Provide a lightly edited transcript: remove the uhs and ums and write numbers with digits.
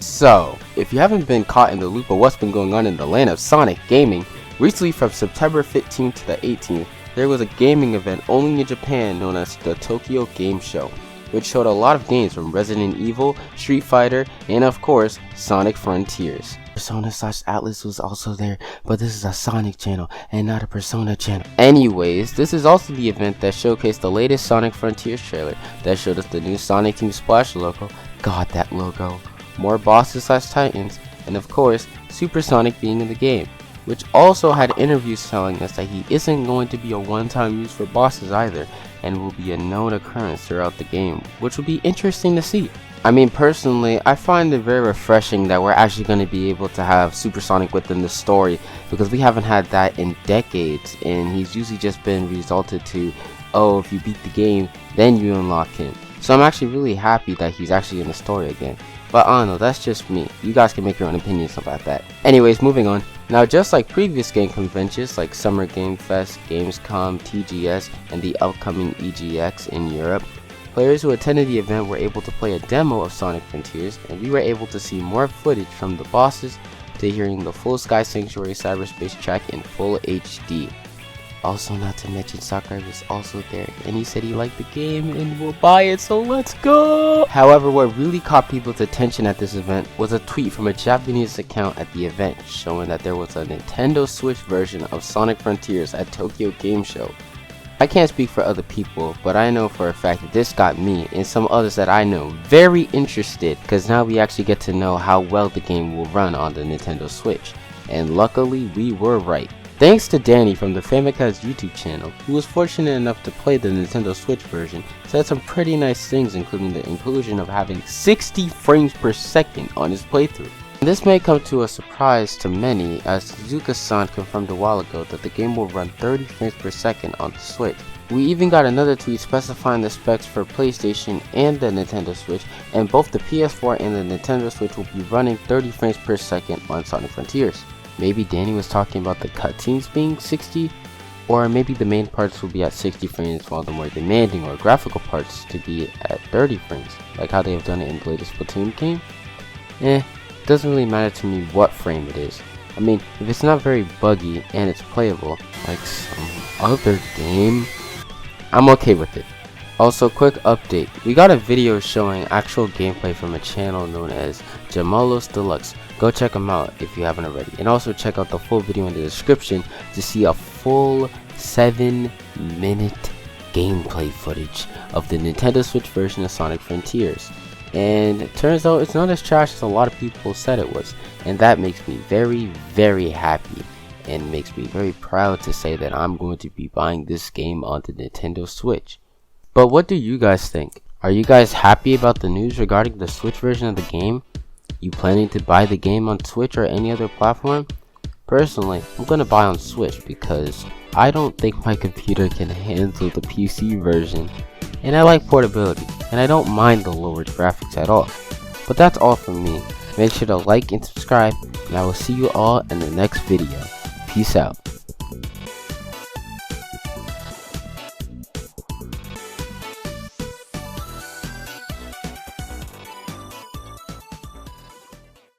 So, if you haven't been caught in the loop of what's been going on in the land of Sonic gaming, recently from September 15th to the 18th, there was a gaming event only in Japan known as the Tokyo Game Show, which showed a lot of games from Resident Evil, Street Fighter, and of course, Sonic Frontiers. Persona/Atlas was also there, but this is a Sonic channel and not a Persona channel. Anyways, this is also the event that showcased the latest Sonic Frontiers trailer that showed us the new Sonic Team Splash logo. God, that logo. More bosses/titans, and of course, Super Sonic being in the game, which also had interviews telling us that he isn't going to be a one-time use for bosses either, and will be a known occurrence throughout the game, which will be interesting to see. I mean, personally, I find it very refreshing that we're actually going to be able to have Super Sonic within the story, because we haven't had that in decades, and he's usually just been resulted to, oh, if you beat the game, then you unlock him. So I'm actually really happy that he's actually in the story again. But I don't know, that's just me. You guys can make your own opinions about that. Anyways, moving on. Now, just like previous game conventions like Summer Game Fest, Gamescom, TGS, and the upcoming EGX in Europe, players who attended the event were able to play a demo of Sonic Frontiers, and we were able to see more footage from the bosses to hearing the full Sky Sanctuary cyberspace track in full HD. Also, not to mention, Sakurai was also there, and he said he liked the game and will buy it, so let's go! However, what really caught people's attention at this event was a tweet from a Japanese account at the event showing that there was a Nintendo Switch version of Sonic Frontiers at Tokyo Game Show. I can't speak for other people, but I know for a fact that this got me and some others that I know very interested, because now we actually get to know how well the game will run on the Nintendo Switch, and luckily we were right. Thanks to Danny from the Famicast YouTube channel, who was fortunate enough to play the Nintendo Switch version, said some pretty nice things, including the inclusion of having 60 frames per second on his playthrough. This may come to a surprise to many, as Suzuka-san confirmed a while ago that the game will run 30 frames per second on the Switch. We even got another tweet specifying the specs for PlayStation and the Nintendo Switch, and both the PS4 and the Nintendo Switch will be running 30 frames per second on Sonic Frontiers. Maybe Danny was talking about the cutscenes being 60, or maybe the main parts will be at 60 frames while the more demanding or graphical parts to be at 30 frames, like how they have done it in the latest Splatoon game. It doesn't really matter to me what frame it is. I mean, if it's not very buggy and it's playable, like some other game, I'm okay with it. Also, quick update, we got a video showing actual gameplay from a channel known as Jamalos Deluxe. Go check them out if you haven't already, and also check out the full video in the description to see a full 7-minute gameplay footage of the Nintendo Switch version of Sonic Frontiers. And it turns out it's not as trash as a lot of people said it was, and that makes me very, very happy, and makes me very proud to say that I'm going to be buying this game on the Nintendo Switch. But what do you guys think? Are you guys happy about the news regarding the Switch version of the game? You planning to buy the game on Switch or any other platform? Personally, I'm gonna buy on Switch because I don't think my computer can handle the PC version, and I like portability, and I don't mind the lowered graphics at all. But that's all from me. Make sure to like and subscribe, and I will see you all in the next video. Peace out.